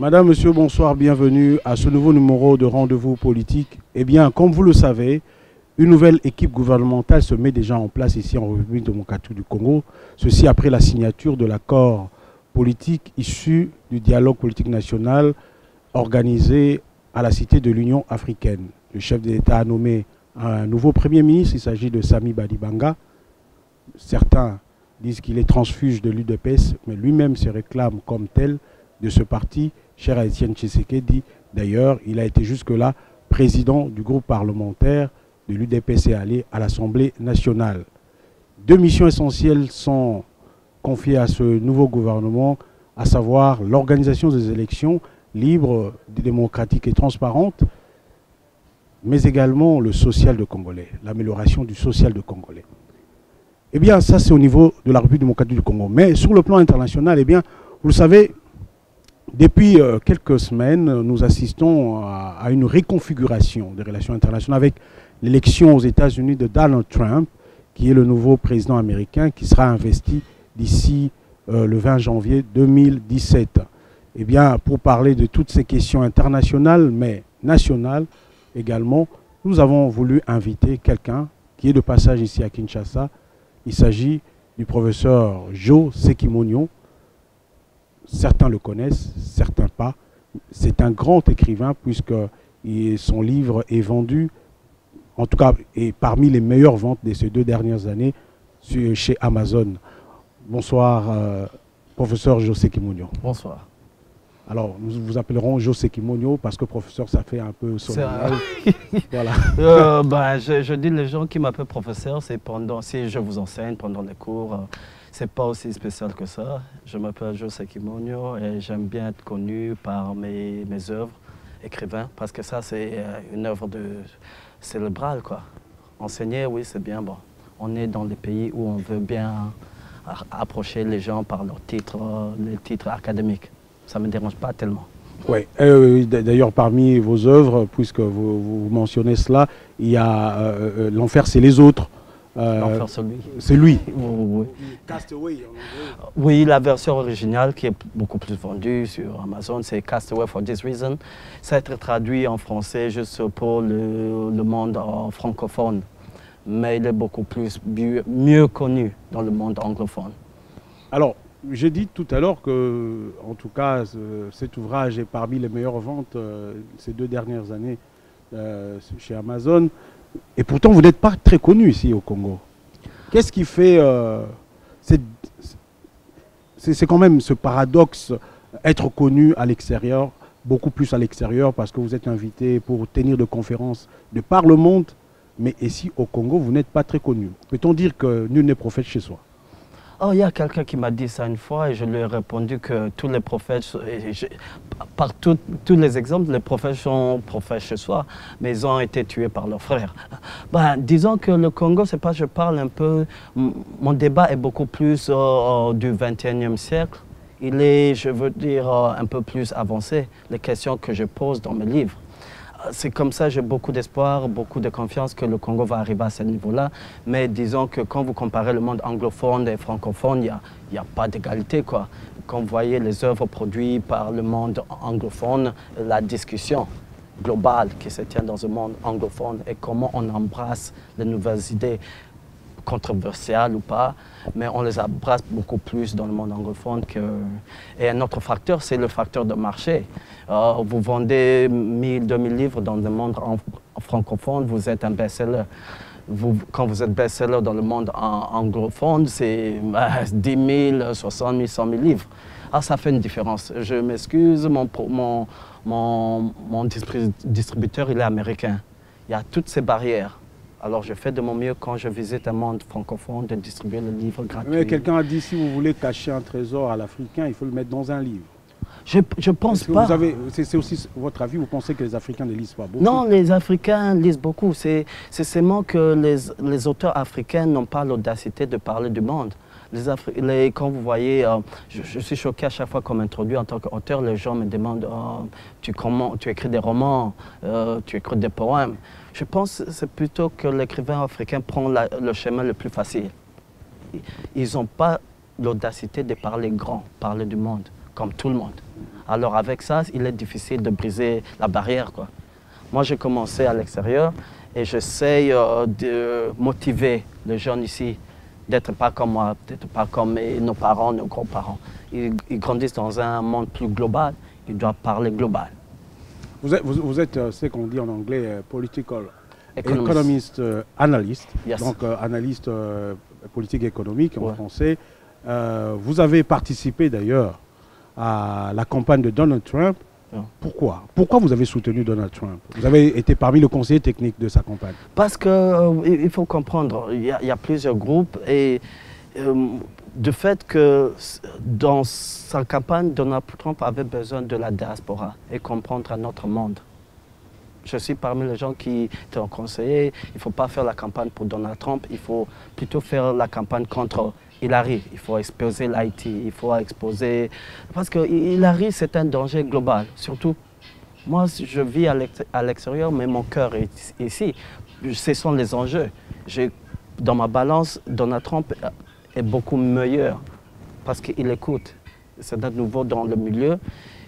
Madame, Monsieur, bonsoir, bienvenue à ce nouveau numéro de Rendez-vous politique. Eh bien, comme vous le savez, une nouvelle équipe gouvernementale se met déjà en place ici en République démocratique du Congo. Ceci après la signature de l'accord politique issu du dialogue politique national organisé à la Cité de l'Union africaine. Le chef de l'État a nommé un nouveau Premier ministre, il s'agit de Sami Badibanga. Certains disent qu'il est transfuge de l'UDPS, mais lui-même se réclame comme tel de ce parti, cher à Étienne Tshisekedi. D'ailleurs, il a été jusque-là président du groupe parlementaire de l'UDPS et allé à l'Assemblée nationale. Deux missions essentielles sont confiées à ce nouveau gouvernement, à savoir l'organisation des élections libres, démocratiques et transparentes, mais également le social de Congolais, l'amélioration du social de Congolais. Eh bien, ça c'est au niveau de la République démocratique du Congo. Mais sur le plan international, eh bien, vous le savez, depuis quelques semaines, nous assistons à une réconfiguration des relations internationales avec l'élection aux États-Unis de Donald Trump, qui est le nouveau président américain qui sera investi d'ici le 20 janvier 2017. Eh bien, pour parler de toutes ces questions internationales, mais nationales également, nous avons voulu inviter quelqu'un qui est de passage ici à Kinshasa. Il s'agit du professeur Jo Sekimonyo. Certains le connaissent, certains pas. C'est un grand écrivain puisque son livre est vendu, en tout cas, est parmi les meilleures ventes de ces 2 dernières années chez Amazon. Bonsoir, professeur Jo Sekimonyo. Bonsoir. Alors, nous vous appellerons Jo Sekimonyo parce que professeur, ça fait un peu solennel. Voilà. Je dis les gens qui m'appellent professeur, c'est pendant, si je vous enseigne pendant les cours, c'est pas aussi spécial que ça. Je m'appelle Jo Sekimonyo et j'aime bien être connu par mes œuvres écrivains parce que ça, c'est une œuvre cérébrale, quoi. Enseigner, oui, c'est bien. Bon, on est dans des pays où on veut bien approcher les gens par leurs titres, les titres académiques. Ça ne me dérange pas tellement. Oui, d'ailleurs parmi vos œuvres, puisque vous mentionnez cela, il y a L'Enfer c'est les autres. L'Enfer c'est lui. C'est lui. Oui. Castaway. Oui, la version originale qui est beaucoup plus vendue sur Amazon, c'est Castaway for this reason. Ça a été traduit en français juste pour le monde francophone. Mais il est beaucoup plus mieux connu dans le monde anglophone. Alors, j'ai dit tout à l'heure que, en tout cas, cet ouvrage est parmi les meilleures ventes ces 2 dernières années chez Amazon. Et pourtant, vous n'êtes pas très connu ici au Congo. Qu'est-ce qui fait... c'est quand même ce paradoxe, être connu à l'extérieur, beaucoup plus à l'extérieur, parce que vous êtes invité pour tenir des conférences de par le monde, mais ici au Congo, vous n'êtes pas très connu. Peut-on dire que nul n'est prophète chez soi? Oh, il y a quelqu'un qui m'a dit ça une fois et je lui ai répondu que tous les prophètes, par tous les exemples, les prophètes sont prophètes chez soi, mais ils ont été tués par leurs frères. Disons que le Congo, c'est pas, je parle un peu, mon débat est beaucoup plus du 21e siècle. Il est, je veux dire, un peu plus avancé, les questions que je pose dans mes livres. C'est comme ça, j'ai beaucoup d'espoir, beaucoup de confiance que le Congo va arriver à ce niveau-là. Mais disons que quand vous comparez le monde anglophone et francophone, il n'y a pas d'égalité, quoi. Quand vous voyez les œuvres produites par le monde anglophone, la discussion globale qui se tient dans le monde anglophone et comment on embrasse les nouvelles idées, controversiales ou pas, mais on les embrasse beaucoup plus dans le monde anglophone que... Et un autre facteur, c'est le facteur de marché. Vous vendez 1000, 2000 livres dans le monde francophone, vous êtes un best-seller. Quand vous êtes best-seller dans le monde anglophone, c'est 10 000, 60 000, 100 000 livres. Ah, ça fait une différence. Je m'excuse, mon distributeur, il est américain. Il y a toutes ces barrières. Alors, je fais de mon mieux quand je visite un monde francophone de distribuer le livre gratuit. Mais quelqu'un a dit, si vous voulez cacher un trésor à l'Africain, il faut le mettre dans un livre. Je pense pas. C'est aussi votre avis, vous pensez que les Africains ne lisent pas beaucoup? Non, les Africains lisent beaucoup. C'est seulement que les auteurs africains n'ont pas l'audacité de parler du monde. Quand vous voyez, je suis choqué à chaque fois qu'on m'introduit en tant qu'auteur, les gens me demandent tu écris des romans, tu écris des poèmes. Je pense que c'est plutôt que l'écrivain africain prend le chemin le plus facile. Ils n'ont pas l'audacité de parler grand, parler du monde, comme tout le monde. Alors avec ça, il est difficile de briser la barrière, quoi. Moi, j'ai commencé à l'extérieur et j'essaye de motiver les jeunes ici d'être pas comme moi, d'être pas comme nos parents, nos grands-parents. Ils grandissent dans un monde plus global, ils doivent parler global. Vous êtes ce qu'on dit en anglais, political Economist. economist analyst, Yes. donc analyste politique et économique en Ouais. français. Vous avez participé d'ailleurs à la campagne de Donald Trump. Ouais. Pourquoi vous avez soutenu Donald Trump? Vous avez été parmi les conseillers techniques de sa campagne. Parce qu'il faut comprendre, il y a plusieurs groupes et du fait que dans sa campagne, Donald Trump avait besoin de la diaspora et comprendre un autre monde. Je suis parmi les gens qui t'ont conseillé, il ne faut pas faire la campagne pour Donald Trump, il faut plutôt faire la campagne contre Hillary. Il faut exposer l'Haïti, il faut exposer... Parce que Hillary, c'est un danger global, surtout. Moi, je vis à l'extérieur, mais mon cœur est ici. Ce sont les enjeux. Dans ma balance, Donald Trump est beaucoup meilleur parce qu'il écoute. C'est de nouveau dans le milieu.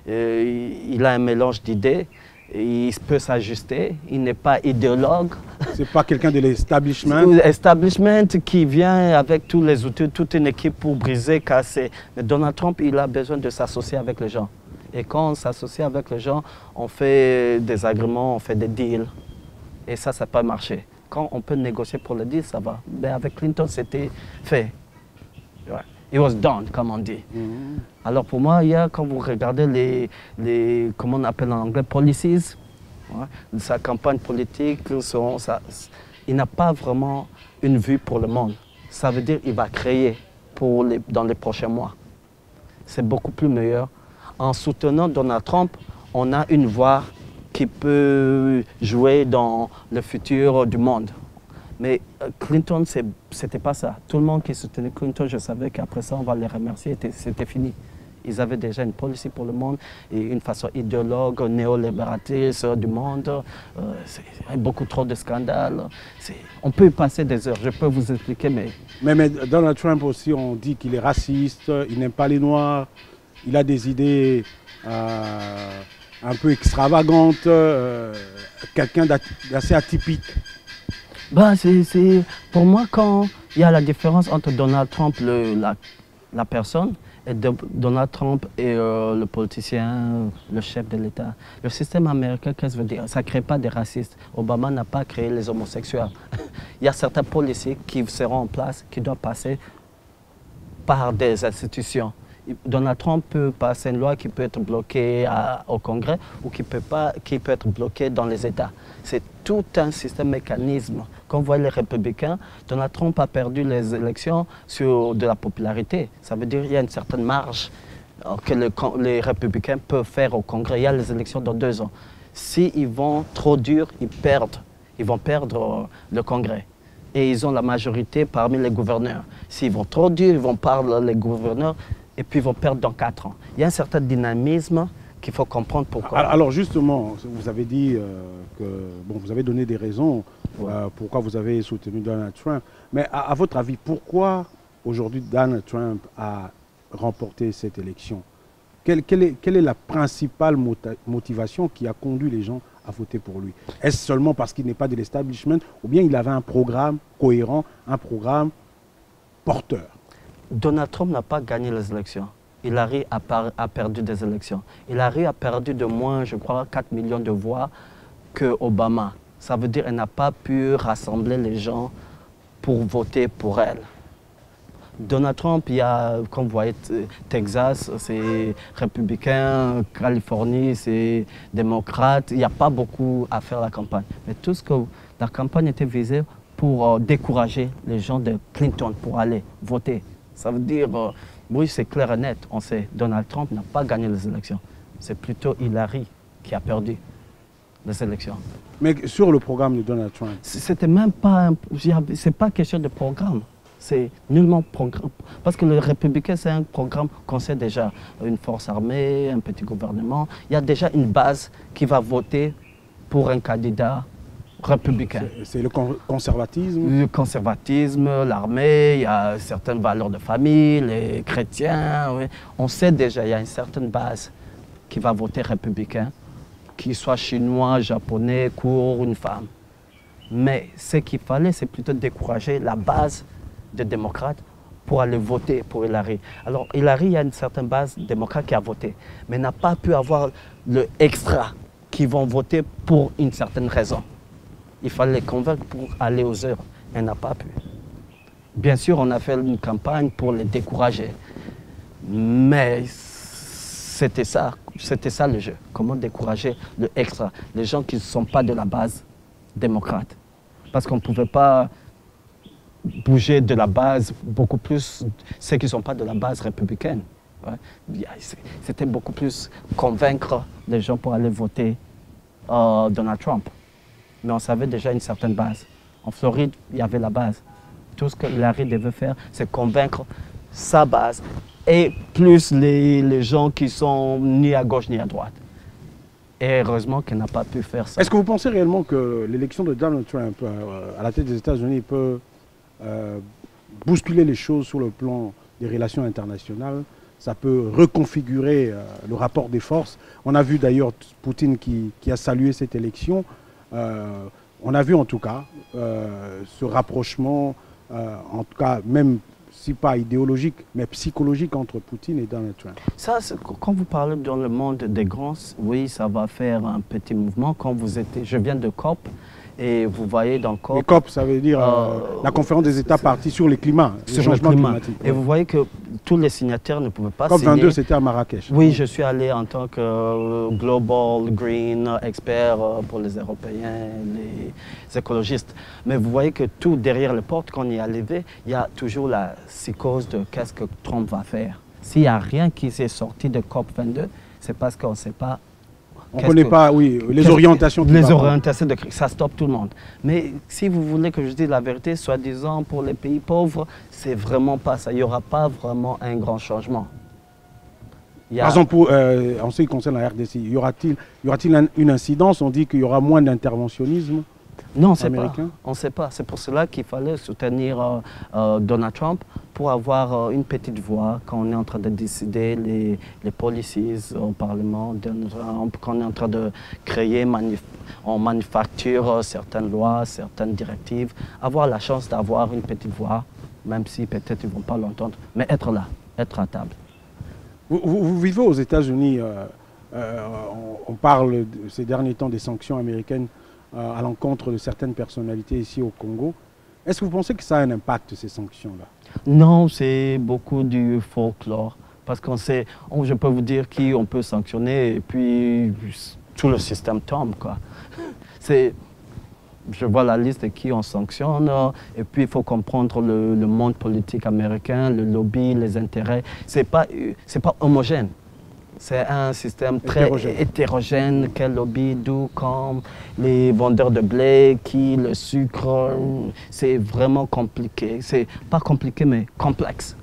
Il a un mélange d'idées. Il peut s'ajuster. Il n'est pas idéologue. C'est pas quelqu'un de l'establishment. Establishment qui vient avec tous les outils, toute une équipe pour briser, casser. Mais Donald Trump, il a besoin de s'associer avec les gens. Et quand on s'associe avec les gens, on fait des agréments, on fait des deals. Et ça peut marcher. Quand on peut négocier pour le deal, ça va. Mais avec Clinton, c'était fait. Ouais. It was done, comme on dit. Alors pour moi, quand vous regardez comment on appelle en anglais, policies, ouais, sa campagne politique, il n'a pas vraiment une vue pour le monde. Ça veut dire qu'il va créer dans les prochains mois. C'est beaucoup plus meilleur. En soutenant Donald Trump, on a une voix qui peut jouer dans le futur du monde. Mais Clinton, ce n'était pas ça. Tout le monde qui soutenait Clinton, je savais qu'après ça, on va les remercier, c'était fini. Ils avaient déjà une politique pour le monde et une façon idéologue, néolibératrice du monde. Beaucoup trop de scandales. On peut y passer des heures, je peux vous expliquer, mais... Mais Donald Trump aussi, on dit qu'il est raciste, il n'aime pas les Noirs, il a des idées un peu extravagantes, quelqu'un d'assez atypique. Ben, pour moi, quand il y a la différence entre Donald Trump, la personne, et Donald Trump et le politicien, le chef de l'État. Le système américain, qu'est-ce que ça veut dire? Ça ne crée pas des racistes. Obama n'a pas créé les homosexuels. Il y a certaines politiques qui seront en place, qui doivent passer par des institutions. Donald Trump peut passer une loi qui peut être bloquée au Congrès ou qui peut être bloquée dans les États. C'est tout un système mécanisme. Quand vous voyez les républicains, Donald Trump a perdu les élections sur de la popularité. Ça veut dire qu'il y a une certaine marge que les républicains peuvent faire au Congrès. Il y a les élections dans 2 ans. S'ils vont trop dur, ils vont perdre le Congrès. Et ils ont la majorité parmi les gouverneurs. S'ils vont trop dur, ils vont perdre les gouverneurs et puis ils vont perdre dans 4 ans. Il y a un certain dynamisme qu'il faut comprendre pourquoi. Alors justement, vous avez dit que vous avez donné des raisons pourquoi vous avez soutenu Donald Trump. Mais à votre avis, pourquoi aujourd'hui Donald Trump a remporté cette élection? Quelle est la principale motivation qui a conduit les gens à voter pour lui? Est-ce seulement parce qu'il n'est pas de l'establishment ou bien il avait un programme cohérent, un programme porteur? Donald Trump n'a pas gagné les élections. Hillary a perdu des élections. Hillary a perdu de moins, je crois, 4 millions de voix que Obama. Ça veut dire qu'elle n'a pas pu rassembler les gens pour voter pour elle. Donald Trump, il y a, comme vous voyez, Texas, c'est républicain, Californie, c'est démocrate. Il n'y a pas beaucoup à faire la campagne. Mais tout ce que la campagne était visée pour décourager les gens de Clinton pour aller voter. Ça veut dire, oui, c'est clair et net, on sait, Donald Trump n'a pas gagné les élections. C'est plutôt Hillary qui a perdu les élections. Mais sur le programme de Donald Trump? C'était même pas, c'est pas question de programme. C'est nullement programme. Parce que le républicain, c'est un programme qu'on sait déjà. Une force armée, un petit gouvernement. Il y a déjà une base qui va voter pour un candidat républicain. C'est le conservatisme? Le conservatisme, l'armée, il y a certaines valeurs de famille, les chrétiens. Oui. On sait déjà, il y a une certaine base qui va voter républicain, qu'il soit chinois, japonais, court, une femme. Mais ce qu'il fallait, c'est plutôt décourager la base des démocrates pour aller voter pour Hillary. Alors Hillary, il y a une certaine base démocrate qui a voté, mais n'a pas pu avoir le extra qui vont voter pour une certaine raison. Il fallait les convaincre pour aller aux urnes. Elle n'a pas pu. Bien sûr, on a fait une campagne pour les décourager. Mais c'était ça le jeu. Comment décourager le extra, les gens qui ne sont pas de la base démocrate. Parce qu'on ne pouvait pas bouger de la base beaucoup plus ceux qui ne sont pas de la base républicaine. Ouais. C'était beaucoup plus convaincre les gens pour aller voter Donald Trump. Mais on savait déjà une certaine base. En Floride, il y avait la base. Tout ce que Hillary devait faire, c'est convaincre sa base et plus les gens qui sont ni à gauche ni à droite. Et heureusement qu'elle n'a pas pu faire ça. Est-ce que vous pensez réellement que l'élection de Donald Trump à la tête des États-Unis peut bousculer les choses sur le plan des relations internationales? Ça peut reconfigurer le rapport des forces. On a vu d'ailleurs Poutine qui a salué cette élection. On a vu en tout cas ce rapprochement, en tout cas même si pas idéologique, mais psychologique entre Poutine et Donald Trump. Ça, quand vous parlez dans le monde des grands, oui, ça va faire un petit mouvement. Quand vous étiez, je viens de COP, et vous voyez dans COP... Et COP, ça veut dire la conférence des États partis sur les climats, sur le climat climatique. Et vous voyez que tous les signataires ne pouvaient pas COP signer. COP 22, c'était à Marrakech. Oui, je suis allé en tant que Global Green expert pour les Européens, les écologistes. Mais vous voyez que tout derrière les portes, quand on y est arrivé, il y a toujours la psychose de qu'est-ce que Trump va faire. S'il n'y a rien qui s'est sorti de COP 22, c'est parce qu'on ne sait pas. On ne connaît pas, oui, les orientations. Les orientations, ça stoppe tout le monde. Mais si vous voulez que je dise la vérité, soi-disant pour les pays pauvres, c'est vraiment pas ça. Il n'y aura pas vraiment un grand changement. Par exemple, en ce qui concerne la RDC, y aura-t-il une incidence? On dit qu'il y aura moins d'interventionnisme. Non, on ne sait pas. C'est pour cela qu'il fallait soutenir Donald Trump pour avoir une petite voix quand on est en train de décider les policies au Parlement, quand on est en train de créer, on manufacture certaines lois, certaines directives, avoir la chance d'avoir une petite voix, même si peut-être ils ne vont pas l'entendre, mais être là, être à table. Vous vivez aux États-Unis, on parle ces derniers temps des sanctions américaines à l'encontre de certaines personnalités ici au Congo. Est-ce que vous pensez que ça a un impact, ces sanctions-là? Non, c'est beaucoup du folklore. Parce qu'on sait, je peux vous dire qui on peut sanctionner et puis tout le système tombe, quoi. Je vois la liste de qui on sanctionne et puis il faut comprendre le monde politique américain, le lobby, les intérêts. C'est pas homogène. C'est un système très hétérogène, quel lobby, d'où, comme les vendeurs de blé, le sucre. C'est vraiment compliqué. C'est pas compliqué, mais complexe.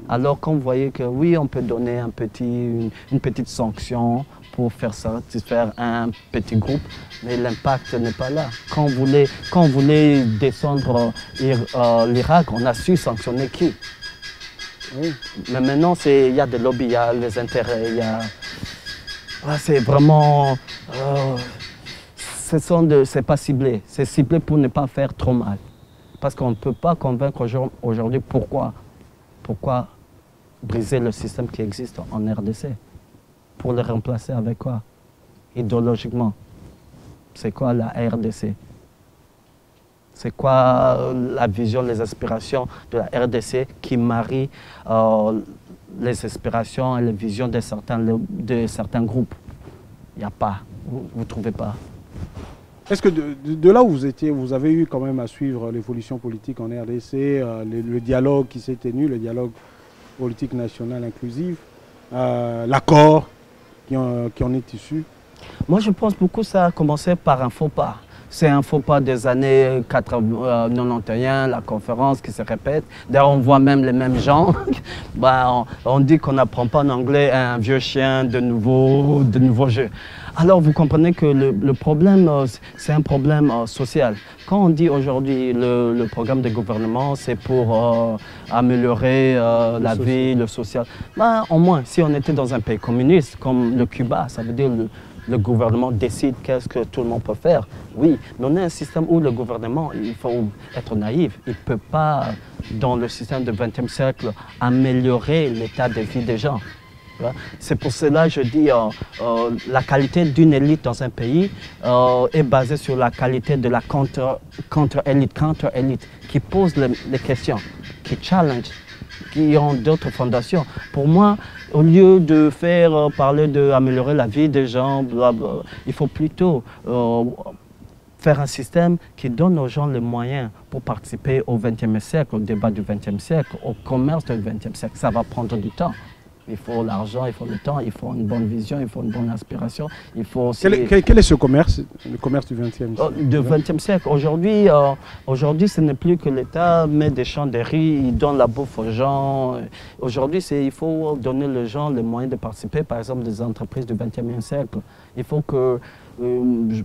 Alors quand vous voyez que oui, on peut donner une petite sanction pour faire satisfaire un petit groupe, mais l'impact n'est pas là. Quand on voulait descendre l'Irak, on a su sanctionner qui? Oui. Mais maintenant, il y a des lobbies, il y a les intérêts, c'est vraiment... c'est pas ciblé. C'est ciblé pour ne pas faire trop mal. Parce qu'on ne peut pas convaincre aujourd'hui pourquoi briser le système qui existe en RDC. Pour le remplacer avec quoi? Idéologiquement. C'est quoi la RDC? C'est quoi la vision, les aspirations de la RDC qui marie les aspirations et les visions de certains groupes? Il n'y a pas. Vous ne trouvez pas. Est-ce que de là où vous étiez, vous avez eu quand même à suivre l'évolution politique en RDC, le dialogue qui s'est tenu, le dialogue politique national inclusif, l'accord qui en est issu? Moi, je pense beaucoup que ça a commencé par un faux pas. C'est un faux pas des années 91, la conférence qui se répète. D'ailleurs, on voit même les mêmes gens. On dit qu'on n'apprend pas en anglais un vieux chien de nouveaux jeux. Alors, vous comprenez que le problème, c'est un problème social. Quand on dit aujourd'hui le programme de gouvernement, c'est pour améliorer la vie, le social. Au moins, si on était dans un pays communiste comme le Cuba, ça veut dire le gouvernement décide qu'est-ce que tout le monde peut faire. Oui, mais on a un système où le gouvernement, il faut être naïf, il ne peut pas, dans le système du XXe siècle, améliorer l'état de vie des gens. C'est pour cela que je dis la qualité d'une élite dans un pays est basée sur la qualité de la contre-élite, qui pose les questions, qui challenge, qui ont d'autres fondations. Pour moi, au lieu de faire parler d'améliorer la vie des gens, il faut plutôt faire un système qui donne aux gens les moyens pour participer au XXe siècle, au débat du XXe siècle, au commerce du XXe siècle. Ça va prendre du temps. Il faut l'argent, il faut le temps, il faut une bonne vision, il faut une bonne inspiration. Il faut aussi... Quel est ce commerce, le commerce du XXe siècle? Du XXe siècle. Aujourd'hui, ce n'est plus que l'État met des champs de riz, il donne la bouffe aux gens. Aujourd'hui, il faut donner aux gens les moyens de participer, par exemple, des entreprises du XXe siècle. Il faut que,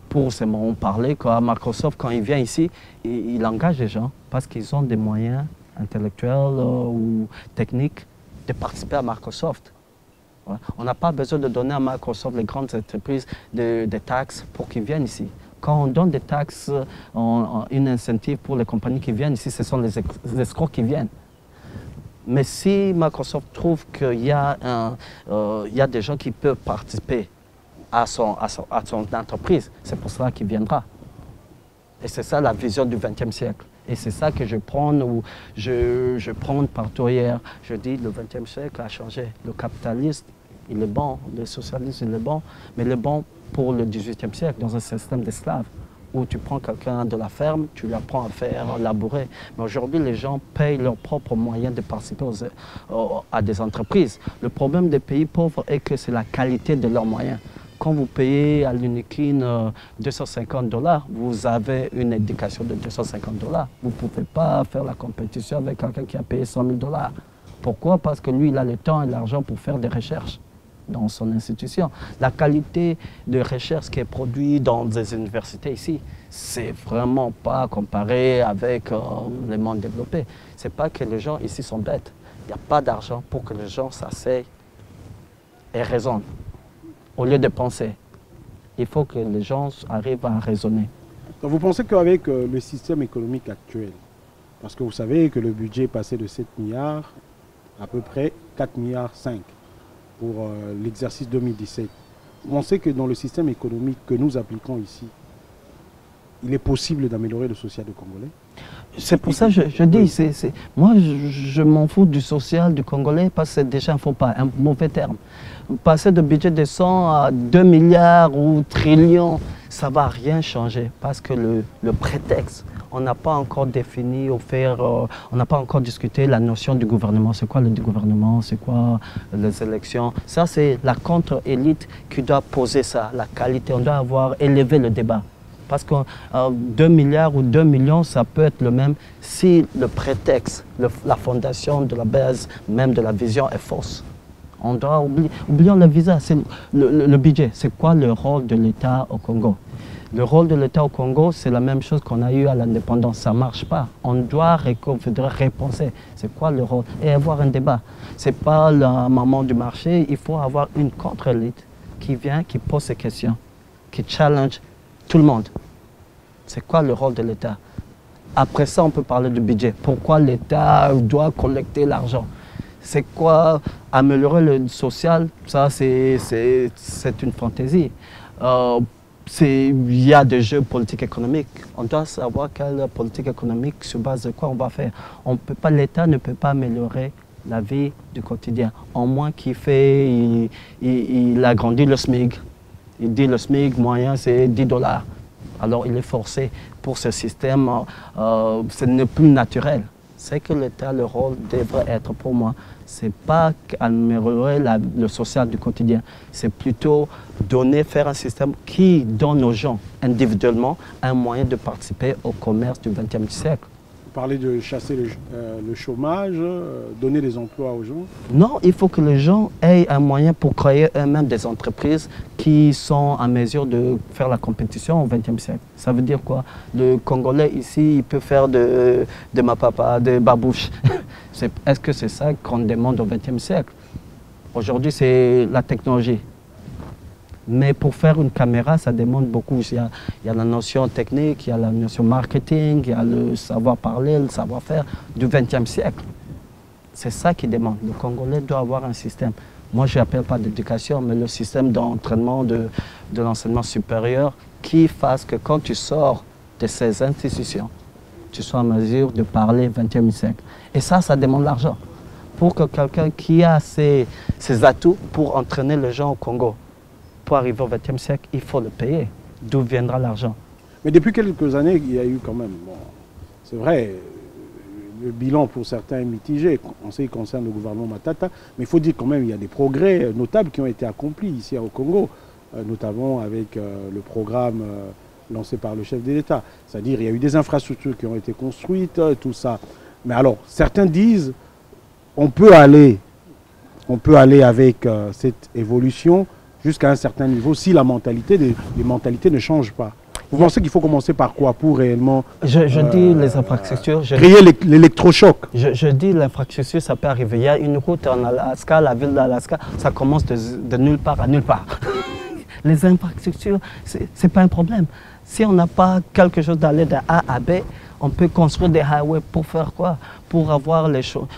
pour ce moment parler, Microsoft, quand il vient ici, il engage les gens parce qu'ils ont des moyens intellectuels ou techniques de participer à Microsoft. On n'a pas besoin de donner à Microsoft, les grandes entreprises, des taxes pour qu'ils viennent ici. Quand on donne des taxes, une incentive pour les compagnies qui viennent ici, ce sont les escrocs qui viennent. Mais si Microsoft trouve qu'il y a des gens qui peuvent participer à son entreprise, c'est pour cela qu'il viendra. Et c'est ça la vision du XXe siècle. Et c'est ça que je prends partout hier. Je dis le XXe siècle a changé. Le capitalisme, il est bon. Le socialisme, il est bon. Mais il est bon pour le XVIIIe siècle, dans un système d'esclaves, où tu prends quelqu'un de la ferme, tu lui apprends à faire labourer. Mais aujourd'hui, les gens payent leurs propres moyens de participer à des entreprises. Le problème des pays pauvres est que c'est la qualité de leurs moyens. Quand vous payez à l'Unikin 250 $, vous avez une éducation de 250 $. Vous ne pouvez pas faire la compétition avec quelqu'un qui a payé 100 000 $. Pourquoi? Parce que lui, il a le temps et l'argent pour faire des recherches dans son institution. La qualité de recherche qui est produite dans des universités ici, c'est vraiment pas comparé avec le monde développé. C'est pas que les gens ici sont bêtes. Il n'y a pas d'argent pour que les gens s'asseyent et raisonnent. Au lieu de penser, il faut que les gens arrivent à raisonner. Donc vous pensez qu'avec le système économique actuel, parce que vous savez que le budget est passé de 7 milliards à peu près 4,5 milliards pour l'exercice 2017, vous pensez que dans le système économique que nous appliquons ici, il est possible d'améliorer le social du Congolais? C'est pour ça que je dis, moi je m'en fous du social du Congolais parce que c'est déjà un faux pas, un mauvais terme. Passer de budget de 100 à 2 milliards ou trillions, ça ne va rien changer parce que le prétexte, on n'a pas encore défini ou on n'a pas encore discuté la notion du gouvernement. C'est quoi le gouvernement? C'est quoi les élections? Ça, c'est la contre-élite qui doit poser ça, la qualité. On doit avoir élevé le débat. Parce que 2 milliards ou 2 millions, ça peut être le même si le prétexte, la fondation de la base, même de la vision est fausse. On doit oublier le visa, c'est le budget. C'est quoi le rôle de l'État au Congo? Le rôle de l'État au Congo, c'est la même chose qu'on a eu à l'indépendance. Ça ne marche pas. On doit repenser. C'est quoi le rôle? Et avoir un débat. Ce n'est pas la maman du marché. Il faut avoir une contre-élite qui vient, qui pose ces questions, qui challenge tout le monde. C'est quoi le rôle de l'État? Après ça, on peut parler du budget. Pourquoi l'État doit collecter l'argent? C'est quoi améliorer le social? Ça, c'est une fantaisie. Il y a des jeux politiques économiques. On doit savoir quelle politique économique, sur base de quoi on va faire. L'État ne peut pas améliorer la vie du quotidien. En moins qu'il fait, il agrandit le SMIC. Il dit le SMIC moyen, c'est 10 $. Alors il est forcé pour ce système, ce n'est plus naturel. C'est que l'État, le rôle devrait être pour moi, c'est pas améliorer le social du quotidien, c'est plutôt faire un système qui donne aux gens individuellement un moyen de participer au commerce du XXe siècle. Vous parlez de chasser le chômage, donner des emplois aux gens? Non, il faut que les gens aient un moyen pour créer eux-mêmes des entreprises qui sont en mesure de faire la compétition au XXe siècle. Ça veut dire quoi? Le Congolais ici, il peut faire de ma papa, de babouche. Est-ce que c'est ça qu'on demande au XXe siècle? Aujourd'hui, c'est la technologie. Mais pour faire une caméra, ça demande beaucoup. Il y a la notion technique, il y a la notion marketing, il y a le savoir-parler, le savoir-faire du XXe siècle. C'est ça qui demande. Le Congolais doit avoir un système. Moi, je n'appelle pas d'éducation, mais le système d'entraînement de l'enseignement supérieur qui fasse que quand tu sors de ces institutions, tu sois en mesure de parler XXe siècle. Et ça demande l'argent. Pour que quelqu'un qui a ses atouts pour entraîner les gens au Congo, pour arriver au XXe siècle, il faut le payer. D'où viendra l'argent? Mais depuis quelques années, il y a eu quand même, bon, c'est vrai, le bilan pour certains est mitigé en ce qui concerne le gouvernement Matata, mais il faut dire quand même qu'il y a des progrès notables qui ont été accomplis ici au Congo, notamment avec le programme lancé par le chef de l'État. C'est-à-dire qu'il y a eu des infrastructures qui ont été construites, tout ça. Mais alors, certains disent on peut aller avec cette évolution jusqu'à un certain niveau si les mentalités ne changent pas. Vous pensez qu'il faut commencer par quoi pour réellement je dis les infrastructures. Créer l'électrochoc. Je dis l'infrastructure, ça peut arriver. Il y a une route en Alaska, la ville d'Alaska, ça commence de nulle part à nulle part. Les infrastructures, ce n'est pas un problème. Si on n'a pas quelque chose d'aller de A à B, on peut construire des highways pour faire quoi? Pour avoir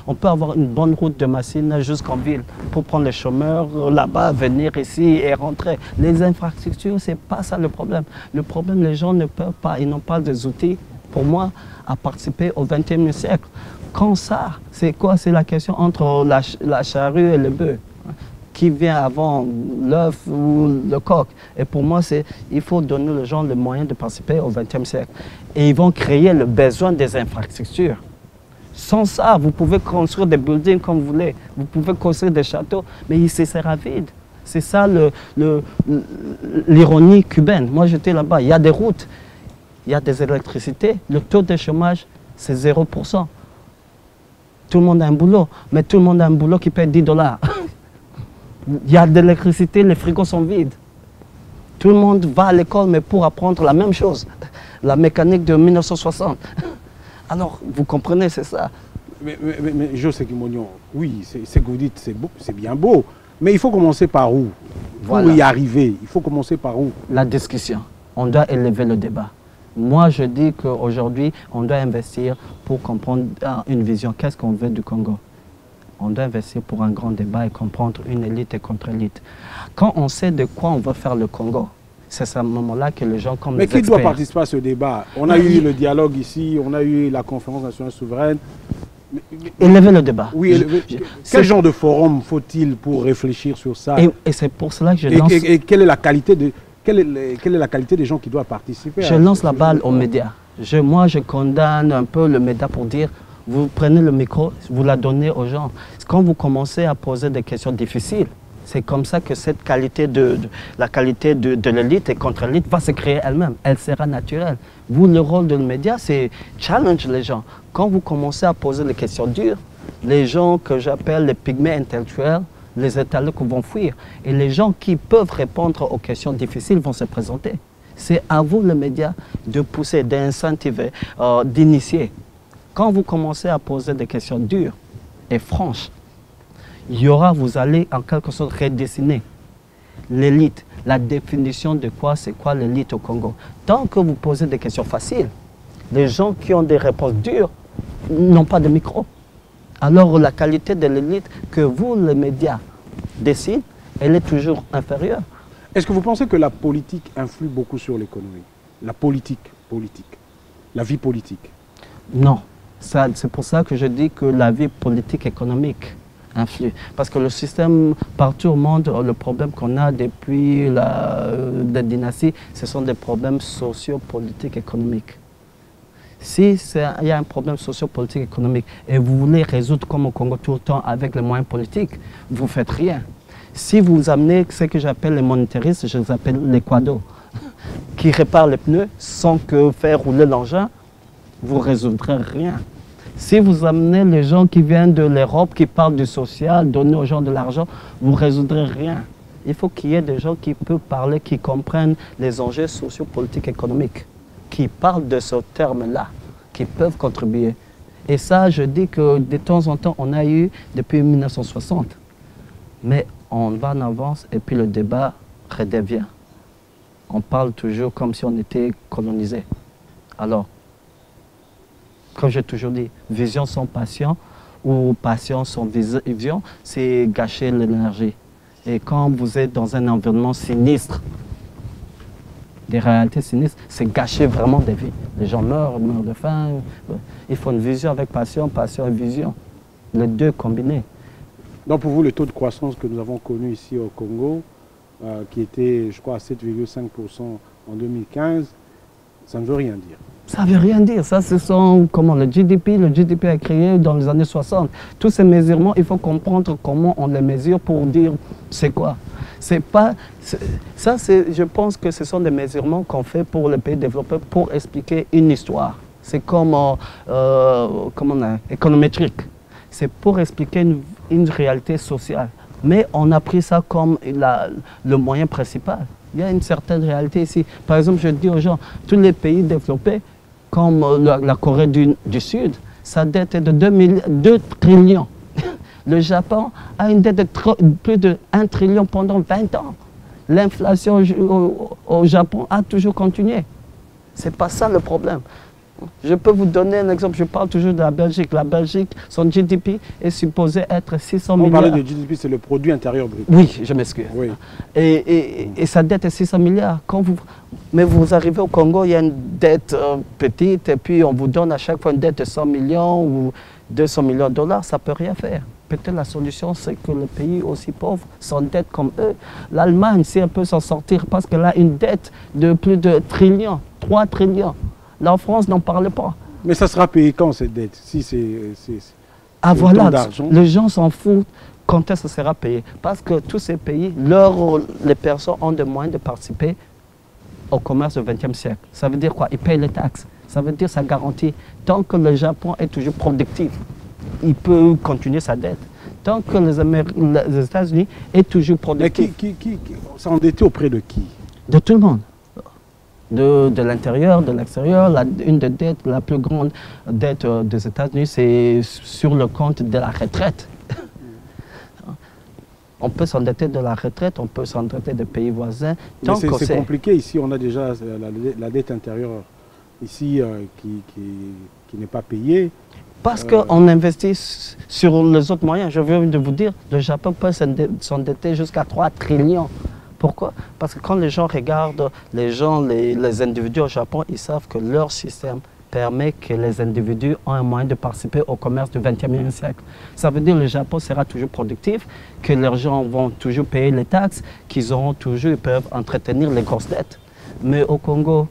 on peut avoir une bonne route de Massina jusqu'en ville pour prendre les chômeurs là-bas, venir ici et rentrer. Les infrastructures, ce n'est pas ça le problème. Le problème, les gens ne peuvent pas, ils n'ont pas des outils, pour moi, à participer au XXe siècle. Quand ça, c'est quoi? C'est la question entre la charrue et le bœuf. Qui vient avant l'œuf ou le coq. Et pour moi, il faut donner aux gens le moyen de participer au XXe siècle. Et ils vont créer le besoin des infrastructures. Sans ça, vous pouvez construire des buildings comme vous voulez. Vous pouvez construire des châteaux, mais ce sera vide. C'est ça l'ironie cubaine. Moi, j'étais là-bas. Il y a des routes, il y a des électricités. Le taux de chômage, c'est 0%. Tout le monde a un boulot, mais tout le monde a un boulot qui paie $10. Il y a de l'électricité, les frigos sont vides. Tout le monde va à l'école, mais pour apprendre la même chose. La mécanique de 1960. Alors, vous comprenez, c'est ça. Mais José Kimonion, oui, ce que vous dites, c'est bien beau. Mais il faut commencer par où? Voilà. Pour y arriver, il faut commencer par où? La discussion. On doit élever le débat. Moi, je dis qu'aujourd'hui, on doit investir pour comprendre une vision. Qu'est-ce qu'on veut du Congo? On doit investir pour un grand débat et comprendre une élite et contre-élite. Quand on sait de quoi on veut faire le Congo, c'est à ce moment-là que les gens comme les experts... Mais qui doit participer à ce débat? On a eu le dialogue ici, on a eu la conférence nationale souveraine. Élever le débat. Oui, quel genre de forum faut-il pour réfléchir sur ça? Et c'est pour cela que je lance... Et quelle est la qualité des gens qui doivent participer? Je lance la balle aux médias. Moi, je condamne un peu le média pour dire... Vous prenez le micro, vous la donnez aux gens. Quand vous commencez à poser des questions difficiles, c'est comme ça que cette qualité la qualité de l'élite et contre l'élite va se créer elle-même. Elle sera naturelle. Vous, le rôle de média, c'est challenge les gens. Quand vous commencez à poser des questions dures, les gens que j'appelle les pygmées intellectuels, les étalons vont fuir. Et les gens qui peuvent répondre aux questions difficiles vont se présenter. C'est à vous, le média, de pousser, d'incentiver, d'initier. Quand vous commencez à poser des questions dures et franches, vous allez en quelque sorte redessiner l'élite, la définition de c'est quoi l'élite au Congo. Tant que vous posez des questions faciles, les gens qui ont des réponses dures n'ont pas de micro. Alors la qualité de l'élite que vous, les médias, décident, elle est toujours inférieure. Est-ce que vous pensez que la politique influe beaucoup sur l'économie? La politique, la vie politique? Non. C'est pour ça que je dis que la vie politique économique influe. Parce que le système, partout au monde, le problème qu'on a depuis la dynastie, ce sont des problèmes sociaux, politiques, économiques. Si il y a un problème socio-politique, économique, et vous voulez résoudre comme au Congo tout le temps avec les moyens politiques, vous ne faites rien. Si vous amenez ce que j'appelle les monétaristes, je les appelle les quados, qui réparent les pneus sans que faire rouler l'engin, vous ne résoudrez rien. Si vous amenez les gens qui viennent de l'Europe, qui parlent du social, donner aux gens de l'argent, vous ne résoudrez rien. Il faut qu'il y ait des gens qui peuvent parler, qui comprennent les enjeux sociopolitiques économiques, qui parlent de ce terme-là, qui peuvent contribuer. Et ça, je dis que de temps en temps, on a eu depuis 1960. Mais on va en avance et puis le débat redevient. On parle toujours comme si on était colonisé. Alors, comme j'ai toujours dit, vision sans passion ou passion sans vision, c'est gâcher l'énergie. Et quand vous êtes dans un environnement sinistre, des réalités sinistres, c'est gâcher vraiment des vies. Les gens meurent de faim. Il faut une vision avec passion, passion et vision. Les deux combinés. Donc pour vous, le taux de croissance que nous avons connu ici au Congo, qui était, je crois, à 7,5% en 2015, ça ne veut rien dire. Ça ne veut rien dire. Ça, ce sont comment, le GDP a créé dans les années 60. Tous ces mesurements, il faut comprendre comment on les mesure pour dire c'est quoi. C'est pas, ça, je pense que ce sont des mesurements qu'on fait pour les pays développés pour expliquer une histoire. C'est comme économétrique. C'est pour expliquer une réalité sociale. Mais on a pris ça comme le moyen principal. Il y a une certaine réalité ici. Par exemple, je dis aux gens, tous les pays développés, comme la Corée du Sud, sa dette est de 2 trillions. Le Japon a une dette de plus de 1 trillion pendant 20 ans. L'inflation au Japon a toujours continué. Ce n'est pas ça le problème. Je peux vous donner un exemple, je parle toujours de la Belgique. La Belgique, son GDP est supposé être 600 milliards. On parlait de GDP, c'est le produit intérieur brut. Oui, je m'excuse. Oui. Et sa dette est 600 milliards. Mais vous arrivez au Congo, il y a une dette petite, et puis on vous donne à chaque fois une dette de 100 millions ou 200 millions de dollars, ça ne peut rien faire. Peut-être la solution, c'est que les pays aussi pauvres s'endettent comme eux. L'Allemagne sait un peu s'en sortir parce qu'elle a une dette de plus de trillions, 3 trillions. La France n'en parle pas. Mais ça sera payé quand cette dette? Si c'est voilà, les gens s'en foutent quand est-ce que ça sera payé. Parce que tous ces pays, les personnes ont des moyens de participer au commerce du XXe siècle. Ça veut dire quoi? Ils payent les taxes. Ça veut dire que ça garantit. Tant que le Japon est toujours productif, il peut continuer sa dette. Tant que les États-Unis est toujours productif. Mais qui s'endettait auprès de qui? De tout le monde. De l'intérieur, de l'extérieur. Une des dettes, la plus grande dette des États-Unis, c'est sur le compte de la retraite. On peut s'endetter de la retraite, on peut s'endetter des pays voisins. Mais c'est compliqué. Ici, on a déjà la dette intérieure ici qui n'est pas payée. Parce qu'on investit sur les autres moyens. Je viens de vous dire, le Japon peut s'endetter jusqu'à 3 trillions. Pourquoi? Parce que quand les gens regardent, les individus au Japon, ils savent que leur système permet que les individus ont un moyen de participer au commerce du XXe siècle. Ça veut dire que le Japon sera toujours productif, que leurs gens vont toujours payer les taxes, ils peuvent entretenir les grosses dettes. Mais au Congo,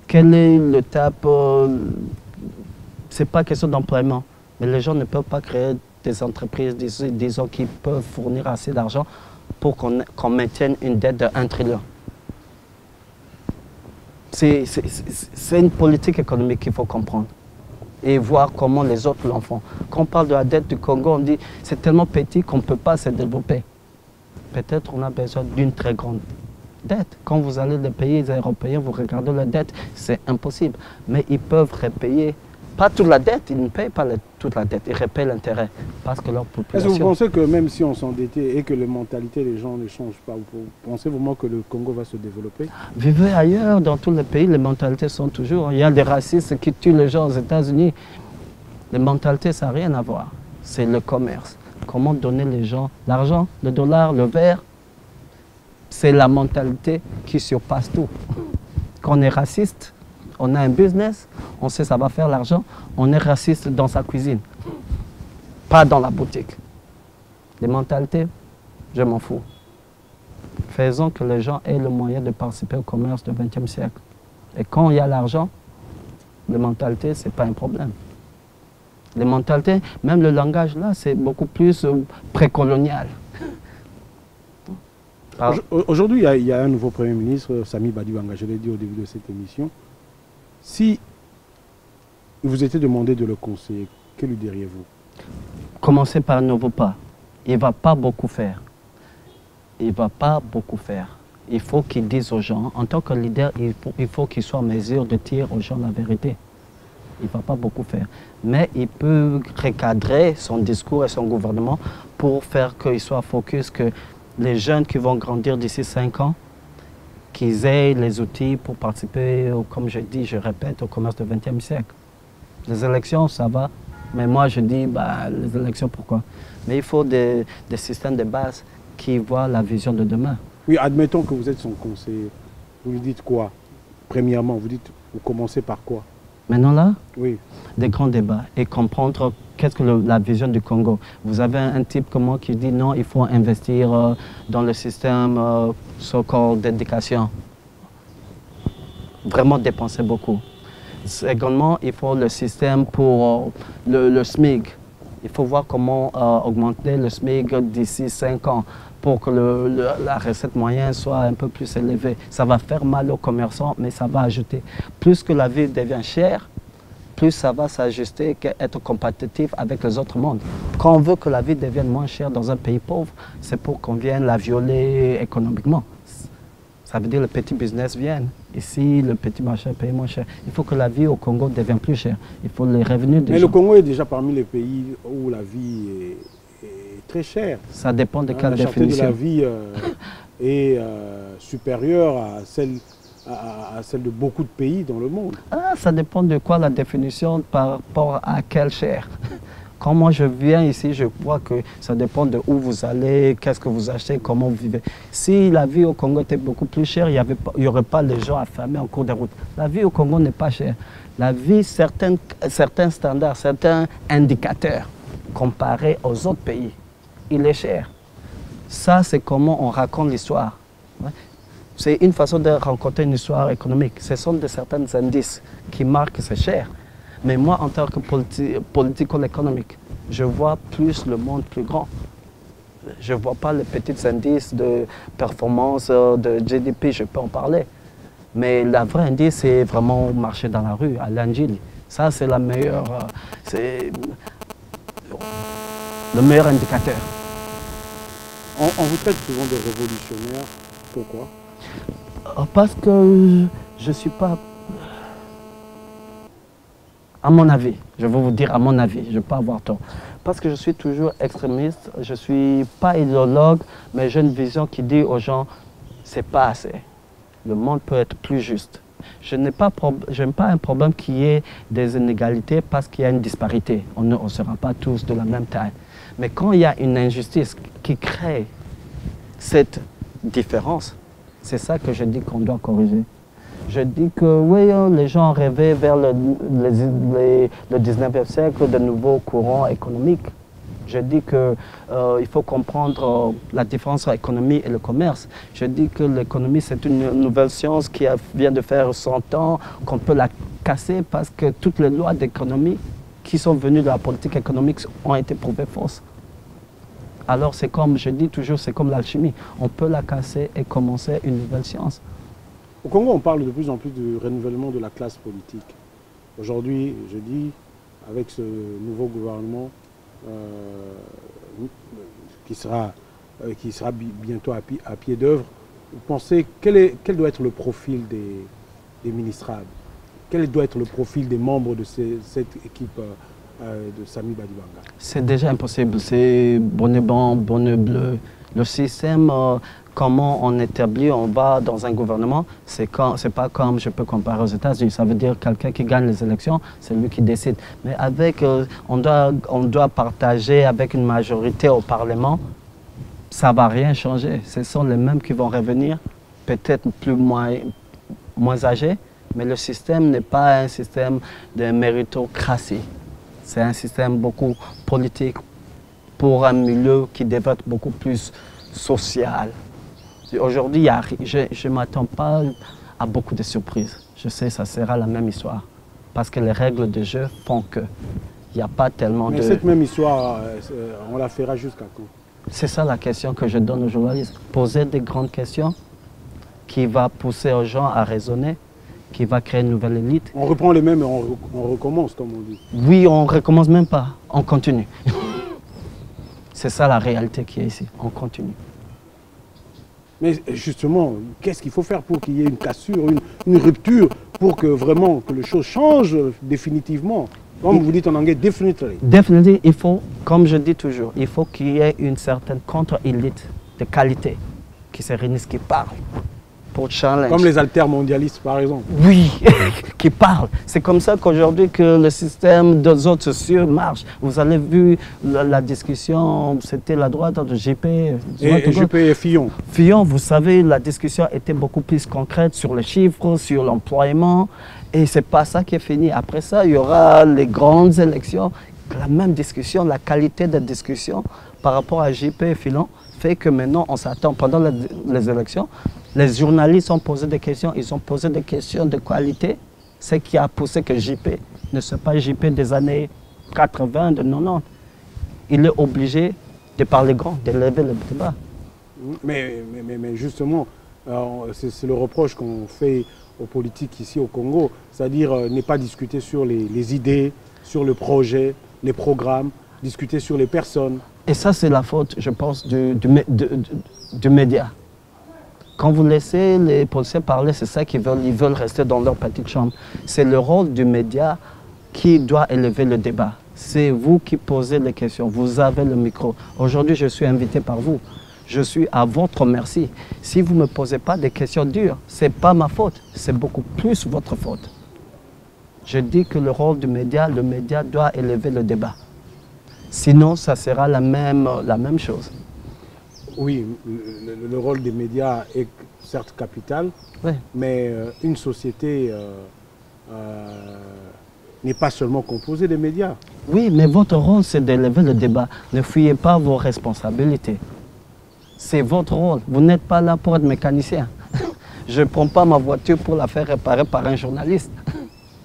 quel est le TAP? Ce n'est pas question d'emploiement, mais les gens ne peuvent pas créer des entreprises, disons, qui peuvent fournir assez d'argent pour qu'on maintienne une dette de 1 trillion. C'est une politique économique qu'il faut comprendre et voir comment les autres l'en font. Quand on parle de la dette du Congo, on dit c'est tellement petit qu'on ne peut pas se développer. Peut-être on a besoin d'une très grande dette. Quand vous allez dans les pays européens, vous regardez la dette, c'est impossible. Mais ils peuvent repayer. Pas toute la dette, ils ne payent pas toute la dette, ils repayent l'intérêt parce que leur population... Est-ce que vous pensez que même si on s'endettait et que les mentalités des gens ne changent pas, vous pensez vraiment que le Congo va se développer? Vivez ailleurs, dans tous les pays, les mentalités sont toujours... Il y a des racistes qui tuent les gens aux États-Unis. Les mentalités, ça n'a rien à voir. C'est le commerce. Comment donner les gens l'argent, le dollar, le verre. C'est la mentalité qui surpasse tout. Quand on est raciste, on a un business, on sait que ça va faire l'argent, on est raciste dans sa cuisine, pas dans la boutique. Les mentalités, je m'en fous. Faisons que les gens aient le moyen de participer au commerce du XXe siècle. Et quand il y a l'argent, Les mentalités, ce n'est pas un problème. Les mentalités, même le langage là, c'est beaucoup plus précolonial. Aujourd'hui, il y a un nouveau Premier ministre, Sami Badibanga, je l'ai dit au début de cette émission. Si vous était demandé de le conseiller, que lui diriez-vous? Commencez par un nouveau pas. Il ne va pas beaucoup faire. Il ne va pas beaucoup faire. Il faut qu'il dise aux gens, en tant que leader, il faut qu'il soit en mesure de dire aux gens la vérité. Il ne va pas beaucoup faire. Mais il peut recadrer son discours et son gouvernement pour faire qu'il soit focus, que les jeunes qui vont grandir d'ici 5 ans, qu'ils aient les outils pour participer, comme je dis, je répète, au commerce du XXe siècle. Les élections, ça va. Mais moi, je dis, bah, les élections, pourquoi? Mais il faut des systèmes de base qui voient la vision de demain. Oui, admettons que vous êtes son conseiller. Vous lui dites quoi? Premièrement, vous commencez par quoi? Maintenant là, oui, des grands débats et comprendre qu'est-ce que la vision du Congo. Vous avez un type comme moi qui dit non, il faut investir dans le système so-called d'éducation. Vraiment dépenser beaucoup. Également, il faut le système pour le SMIC. Il faut voir comment augmenter le SMIC d'ici 5 ans pour que la recette moyenne soit un peu plus élevée. Ça va faire mal aux commerçants, mais ça va ajouter. Plus que la vie devient chère, plus ça va s'ajuster qu'être compétitif avec les autres mondes. Quand on veut que la vie devienne moins chère dans un pays pauvre, c'est pour qu'on vienne la violer économiquement. Ça veut dire que le petit business vienne. Ici, le petit marché paye moins cher. Il faut que la vie au Congo devienne plus chère. Il faut les revenus des gens. Mais le Congo est déjà parmi les pays où la vie est très chère. Ça dépend de quelle définition. La cherté de la vie est supérieure à celle de beaucoup de pays dans le monde. Ah, ça dépend de quoi la définition par rapport à quelle chair. Quand moi je viens ici, je vois que ça dépend de où vous allez, qu'est-ce que vous achetez, comment vous vivez. Si la vie au Congo était beaucoup plus chère, il n'y aurait pas les gens affamés en cours de route. La vie au Congo n'est pas chère. La vie, certains standards, certains indicateurs comparés aux autres pays, il est cher. Ça, c'est comment on raconte l'histoire. C'est une façon de raconter une histoire économique. Ce sont certains indices qui marquent que c'est cher. Mais moi, en tant que politico-économique, je vois plus le monde plus grand. Je ne vois pas les petits indices de performance, de GDP, je peux en parler. Mais le vrai indice, c'est vraiment marcher dans la rue, à l'Angile. Ça, c'est le meilleur indicateur. On vous traite souvent de révolutionnaire. Pourquoi? Parce que je ne suis pas... À mon avis, je vais vous dire à mon avis, je ne vais pas avoir tort. Parce que je suis toujours extrémiste, je ne suis pas idéologue, mais j'ai une vision qui dit aux gens, c'est pas assez. Le monde peut être plus juste. Je n'ai pas un problème qu'il y ait des inégalités parce qu'il y a une disparité. On ne sera pas tous de la même taille. Mais quand il y a une injustice qui crée cette différence, c'est ça que je dis qu'on doit corriger. Je dis que oui, les gens rêvaient vers le 19e siècle de nouveaux courants économiques. Je dis qu'il faut comprendre la différence entre l'économie et le commerce. Je dis que l'économie, c'est une nouvelle science qui vient de faire 100 ans, qu'on peut la casser parce que toutes les lois d'économie qui sont venues de la politique économique ont été prouvées fausses. Alors c'est comme, je dis toujours, c'est comme l'alchimie. On peut la casser et commencer une nouvelle science. Au Congo, on parle de plus en plus du renouvellement de la classe politique. Aujourd'hui, je dis, avec ce nouveau gouvernement qui sera bientôt à pied d'œuvre, vous pensez quel doit être le profil des ministrables? Quel doit être le profil des membres de cette équipe de Sami Badibanga? C'est déjà impossible. C'est bonnet blanc, bonnet bleu. Le système... comment on établit, on va dans un gouvernement, c'est pas comme je peux comparer aux États-Unis. Ça veut dire quelqu'un qui gagne les élections, c'est lui qui décide. Mais avec, on doit partager avec une majorité au Parlement, ça ne va rien changer. Ce sont les mêmes qui vont revenir, peut-être moins âgés, mais le système n'est pas un système de méritocratie. C'est un système beaucoup politique pour un milieu qui devrait être beaucoup plus social. Aujourd'hui, je ne m'attends pas à beaucoup de surprises. Je sais que ça sera la même histoire. Parce que les règles de jeu font que il n'y a pas tellement Mais de... cette même histoire, on la fera jusqu'à quand? C'est ça la question que je donne aux journalistes. Poser des grandes questions qui va pousser aux gens à raisonner, qui va créer une nouvelle élite. On reprend les mêmes et on recommence, comme on dit. Oui, on ne recommence même pas, on continue. C'est ça la réalité qui est ici, on continue. Mais justement, qu'est-ce qu'il faut faire pour qu'il y ait une cassure, une rupture, pour que vraiment que les choses changent définitivement? Comme vous dites en anglais, definitely. Definitely, il faut, comme je dis toujours, il faut qu'il y ait une certaine contre-élite de qualité qui se réunissent, qui parlent pour challenge. Comme les altermondialistes, par exemple. Oui, qui parlent. C'est comme ça qu'aujourd'hui que le système des autres sociaux marche. Vous avez vu la discussion, c'était la droite de JP. Et JP et Fillon. Fillon, vous savez, la discussion était beaucoup plus concrète sur les chiffres, sur l'employement. Et ce n'est pas ça qui est fini. Après ça, il y aura les grandes élections. La même discussion, la qualité de discussion par rapport à JP et Fillon fait que maintenant, on s'attend pendant les élections. Les journalistes ont posé des questions, ils ont posé des questions de qualité. Ce qui a poussé que JP ne soit pas JP des années 80, de 90. Il est obligé de parler grand, de lever le débat. Mais justement, c'est le reproche qu'on fait aux politiques ici au Congo, c'est-à-dire ne pas discuter sur les idées, sur le projet, les programmes, discuter sur les personnes. Et ça, c'est la faute, je pense, du média. Quand vous laissez les policiers parler, c'est ça qu'ils veulent. Ils veulent rester dans leur petite chambre. C'est le rôle du média qui doit élever le débat. C'est vous qui posez les questions. Vous avez le micro. Aujourd'hui, je suis invité par vous. Je suis à votre merci. Si vous ne me posez pas des questions dures, ce n'est pas ma faute. C'est beaucoup plus votre faute. Je dis que le rôle du média, le média doit élever le débat. Sinon, ça sera la même chose. Oui, le rôle des médias est certes capital, oui. Mais une société n'est pas seulement composée des médias. Oui, mais votre rôle, c'est d'élever le débat. Ne fuyez pas vos responsabilités. C'est votre rôle. Vous n'êtes pas là pour être mécanicien. Je ne prends pas ma voiture pour la faire réparer par un journaliste.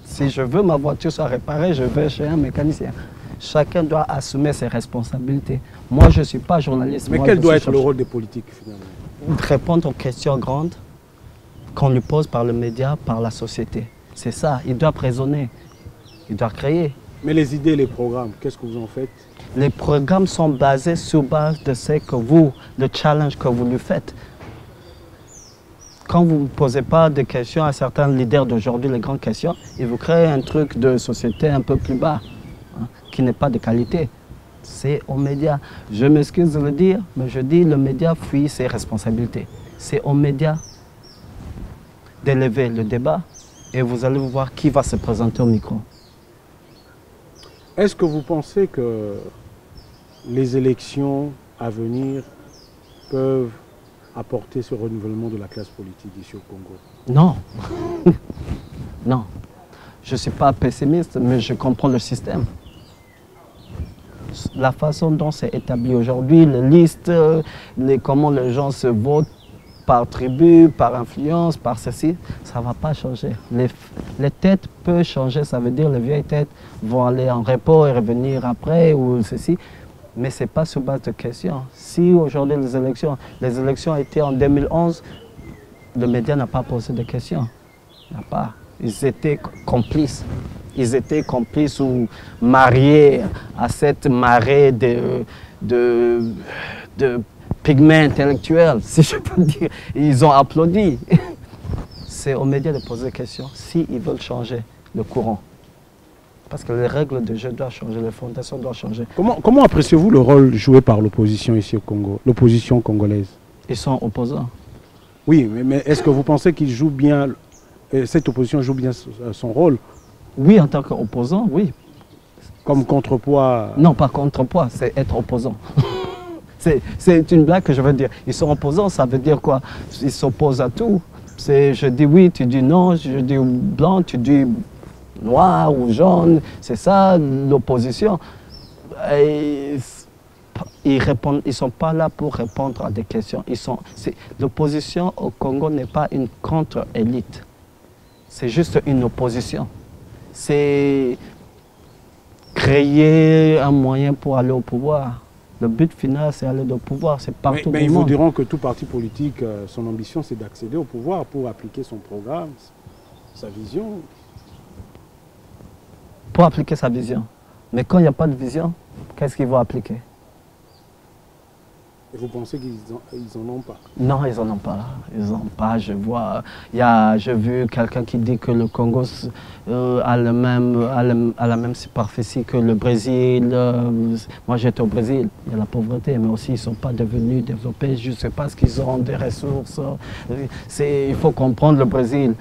Si je veux ma voiture soit réparée, je vais chez un mécanicien. Chacun doit assumer ses responsabilités. Moi, je ne suis pas journaliste. Mais quel doit être le rôle des politiques, finalement? Répondre aux questions grandes qu'on lui pose par le média, par la société. C'est ça. Ils doivent raisonner. Ils doivent créer. Mais les idées, les programmes, qu'est-ce que vous en faites? Les programmes sont basés sur base de ce que vous, le challenge que vous lui faites. Quand vous ne posez pas de questions à certains leaders d'aujourd'hui, les grandes questions, ils vous créent un truc de société un peu plus bas, qui n'est pas de qualité. C'est aux médias. Je m'excuse de le dire, mais je dis le média fuit ses responsabilités. C'est aux médias d'élever le débat et vous allez voir qui va se présenter au micro. Est-ce que vous pensez que les élections à venir peuvent apporter ce renouvellement de la classe politique ici au Congo? Non. Non. Je ne suis pas pessimiste, mais je comprends le système. La façon dont c'est établi aujourd'hui, les listes, comment les gens se votent par tribu, par influence, par ceci, ça ne va pas changer. Les têtes peuvent changer, ça veut dire les vieilles têtes vont aller en repos et revenir après ou ceci, mais ce n'est pas sur base de questions. Si aujourd'hui les élections étaient en 2011, le média n'a pas posé de questions. Il n'y a pas. Ils étaient complices. Ils étaient complices ou mariés à cette marée de pygmées intellectuels, si je peux dire. Ils ont applaudi. C'est aux médias de poser des questions s'ils veulent changer le courant. Parce que les règles de jeu doivent changer, les fondations doivent changer. Comment appréciez-vous le rôle joué par l'opposition ici au Congo, l'opposition congolaise? Ils sont opposants. Oui, mais est-ce que vous pensez qu'ils jouent bien, cette opposition joue bien son rôle? Oui, en tant qu'opposant, oui. Comme contrepoids? Non, pas contrepoids, c'est être opposant. C'est une blague que je veux dire. Ils sont opposants, ça veut dire quoi? Ils s'opposent à tout. Je dis oui, tu dis non, je dis blanc, tu dis noir ou jaune. C'est ça l'opposition. Ils ne sont pas là pour répondre à des questions. L'opposition au Congo n'est pas une contre-élite. C'est juste une opposition. c'est créer un moyen pour aller au pouvoir. Le but final, c'est aller au pouvoir, c'est partout Mais dans ils le vous monde. diront que tout parti politique, son ambition, c'est d'accéder au pouvoir pour appliquer son programme, sa vision. Pour appliquer sa vision. Mais quand il n'y a pas de vision, qu'est-ce qu'ils vont appliquer? Et vous pensez qu'ils n'en ont pas? Non, ils n'en ont pas. Ils n'en ont pas. Je vois, j'ai vu quelqu'un qui dit que le Congo a la même superficie que le Brésil. Moi, j'étais au Brésil. Il y a la pauvreté, mais aussi ils ne sont pas devenus développés. Je ne sais pas ce qu'ils ont des ressources. Il faut comprendre le Brésil.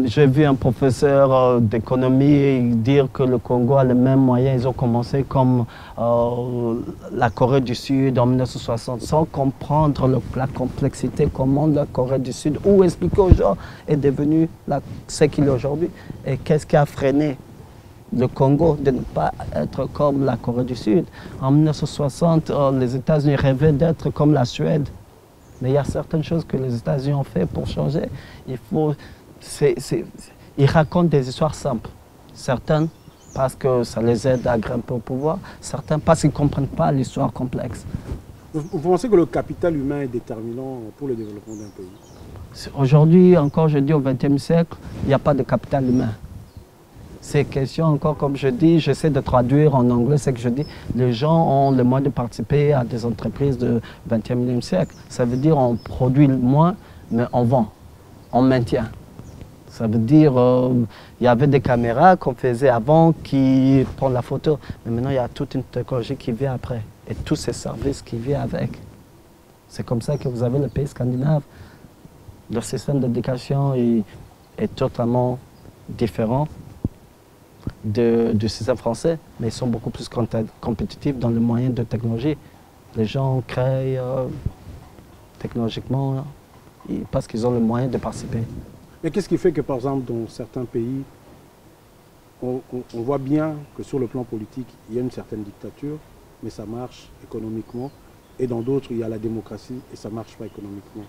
J'ai vu un professeur d'économie dire que le Congo a les mêmes moyens. Ils ont commencé comme la Corée du Sud en 1960, sans comprendre la complexité, comment la Corée du Sud, ou expliquer aux gens, est devenu ce qu'il est aujourd'hui. Et qu'est-ce qui a freiné le Congo de ne pas être comme la Corée du Sud? En 1960, les États-Unis rêvaient d'être comme la Suède. Mais il y a certaines choses que les États-Unis ont fait pour changer. Ils racontent des histoires simples. Certains parce que ça les aide à grimper au pouvoir, certains parce qu'ils ne comprennent pas l'histoire complexe. Vous pensez que le capital humain est déterminant pour le développement d'un pays? Aujourd'hui, encore je dis au XXe siècle, il n'y a pas de capital humain. Ces questions, encore comme je dis, j'essaie de traduire en anglais ce que je dis, les gens ont le moyen de participer à des entreprises du XXe siècle. Ça veut dire qu'on produit moins, mais on vend, on maintient. Ça veut dire il y avait des caméras qu'on faisait avant qui prennent la photo. Mais maintenant, il y a toute une technologie qui vient après. Et tous ces services qui viennent avec. C'est comme ça que vous avez le pays scandinave. Le système d'éducation est totalement différent du système français. Mais ils sont beaucoup plus compétitifs dans les moyens de technologie. Les gens créent technologiquement parce qu'ils ont le moyen de participer. Mais qu'est-ce qui fait que, par exemple, dans certains pays, on voit bien que sur le plan politique, il y a une certaine dictature, mais ça marche économiquement, et dans d'autres, il y a la démocratie et ça ne marche pas économiquement.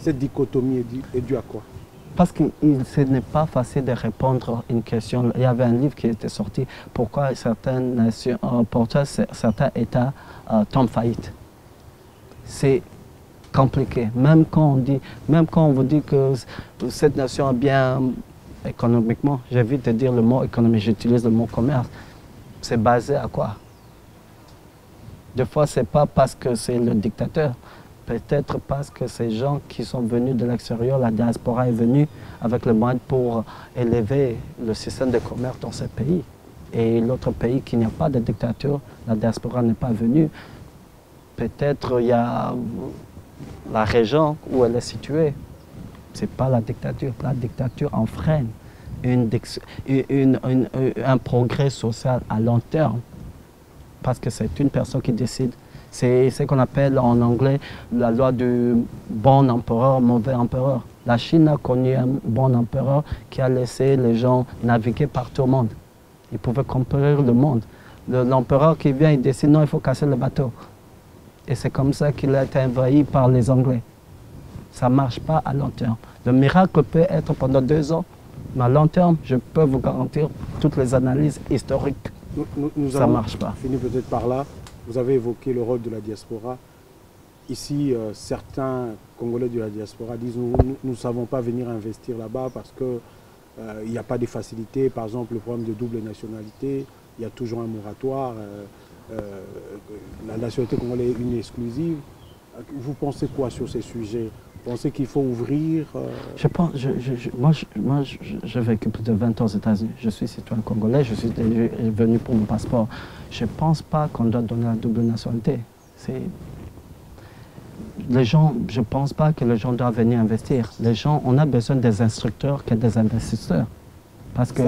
Cette dichotomie est due à quoi? Parce que ce n'est pas facile de répondre à une question. Il y avait un livre qui était sorti, pourquoi certaines nations, certains États tombent faillite. C'est compliqué. Même quand on vous dit que cette nation est bien économiquement, j'évite de dire le mot économie, j'utilise le mot commerce. C'est basé à quoi? Des fois, ce n'est pas parce que c'est le dictateur, peut-être parce que ces gens qui sont venus de l'extérieur, la diaspora est venue avec le moyen pour élever le système de commerce dans ce pays. Et l'autre pays qui n'a pas de dictature, la diaspora n'est pas venue. Peut-être il y a la région où elle est située, ce n'est pas la dictature. La dictature en freine un progrès social à long terme. Parce que c'est une personne qui décide. C'est ce qu'on appelle en anglais la loi du bon empereur, mauvais empereur. La Chine a connu un bon empereur qui a laissé les gens naviguer partout au monde. Ils pouvaient conquérir le monde. L'empereur qui vient, il décide non, il faut casser le bateau. Et c'est comme ça qu'il a été envahi par les Anglais. Ça ne marche pas à long terme. Le miracle peut être pendant 2 ans, mais à long terme, je peux vous garantir toutes les analyses historiques. Ça ne marche pas. Fini peut-être par là. Vous avez évoqué le rôle de la diaspora. Ici, certains Congolais de la diaspora disent nous ne savons pas venir investir là-bas parce qu'il n'y a pas de facilités. Par exemple, le problème de double nationalité, il y a toujours un moratoire. La nationalité congolaise est une exclusive. Vous pensez quoi sur ces sujets? Vous pensez qu'il faut ouvrir Je pense, moi, j'ai vécu plus de 20 ans aux États-Unis. Je suis citoyen congolais, je suis venu pour mon passeport. Je ne pense pas qu'on doit donner la double nationalité. Les gens, je ne pense pas que les gens doivent venir investir. Les gens, on a besoin des instructeurs que des investisseurs. Parce que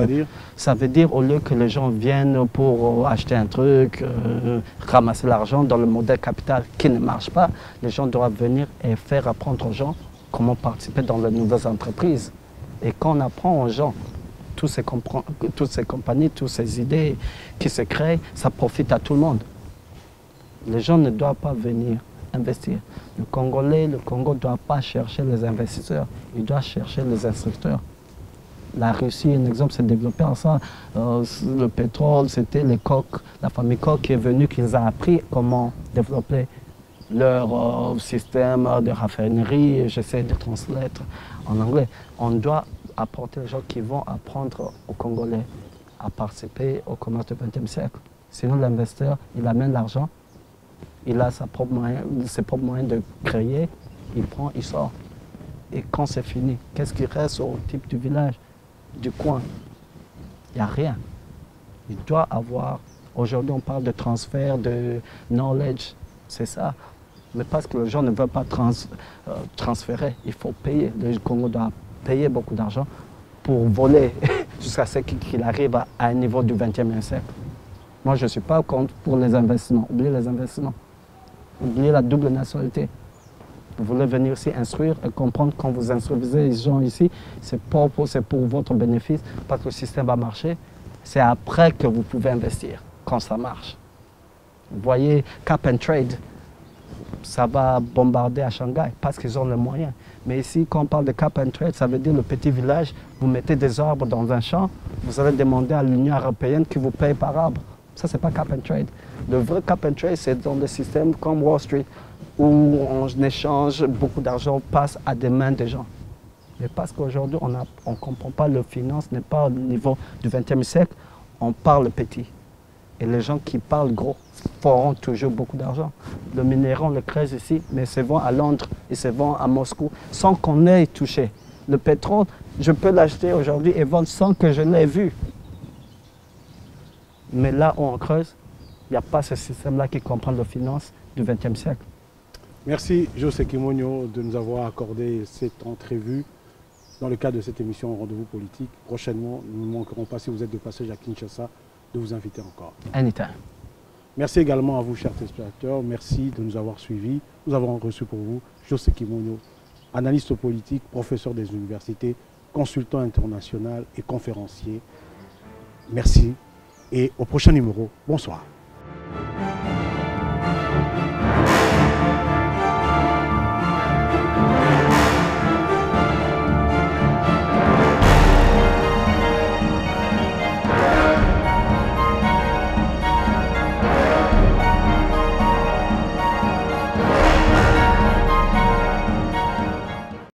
ça veut dire au lieu que les gens viennent pour acheter un truc, ramasser l'argent dans le modèle capital qui ne marche pas, les gens doivent venir et faire apprendre aux gens comment participer dans les nouvelles entreprises. Et quand on apprend aux gens toutes ces compagnies, toutes ces idées qui se créent, ça profite à tout le monde. Les gens ne doivent pas venir investir. Le Congo ne doit pas chercher les investisseurs, il doit chercher les instructeurs. La Russie, un exemple, s'est développé en ça. Le pétrole, c'était les Koch, la famille Koch qui est venue, qui nous a appris comment développer leur système de raffinerie. J'essaie de translater en anglais. On doit apporter les gens qui vont apprendre aux Congolais à participer au commerce du XXe siècle. Sinon, l'investisseur, il amène l'argent, il a ses propres moyens de créer, il prend, il sort. Et quand c'est fini, qu'est-ce qui reste au type du village, du coin? Il n'y a rien. Il doit avoir... Aujourd'hui, on parle de transfert de knowledge, c'est ça. Mais parce que les gens ne veulent pas transférer, il faut payer. Le Congo doit payer beaucoup d'argent pour voler jusqu'à ce qu'il arrive à un niveau du XXe siècle. Moi, je ne suis pas contre pour les investissements. Oubliez les investissements. Oubliez la double nationalité. Vous voulez venir ici instruire et comprendre quand vous instruisez les gens ici, c'est pour votre bénéfice, parce que le système va marcher. C'est après que vous pouvez investir, quand ça marche. Vous voyez, Cap and Trade, ça va bombarder à Shanghai parce qu'ils ont les moyens. Mais ici, quand on parle de Cap and Trade, ça veut dire le petit village, vous mettez des arbres dans un champ, vous allez demander à l'Union européenne qui vous paye par arbre. Ça, c'est pas Cap and Trade. Le vrai Cap and Trade, c'est dans des systèmes comme Wall Street, où en échange, beaucoup d'argent passe à des mains des gens. Mais parce qu'aujourd'hui, on ne comprend pas, le finance n'est pas au niveau du XXe siècle, on parle petit. Et les gens qui parlent gros feront toujours beaucoup d'argent. Le minerai, on le crée ici, mais c'est vend à Londres et c'est vend à Moscou, sans qu'on ait touché. Le pétrole, je peux l'acheter aujourd'hui et vendre sans que je l'ai vu. Mais là où on creuse, il n'y a pas ce système-là qui comprend la finance du XXe siècle. Merci José Kimonyo de nous avoir accordé cette entrevue dans le cadre de cette émission Rendez-vous politique. Prochainement, nous ne manquerons pas, si vous êtes de passage à Kinshasa, de vous inviter encore. Anytime. Merci également à vous, chers téléspectateurs. Merci de nous avoir suivis. Nous avons reçu pour vous José Kimonyo, analyste politique, professeur des universités, consultant international et conférencier. Merci et au prochain numéro. Bonsoir.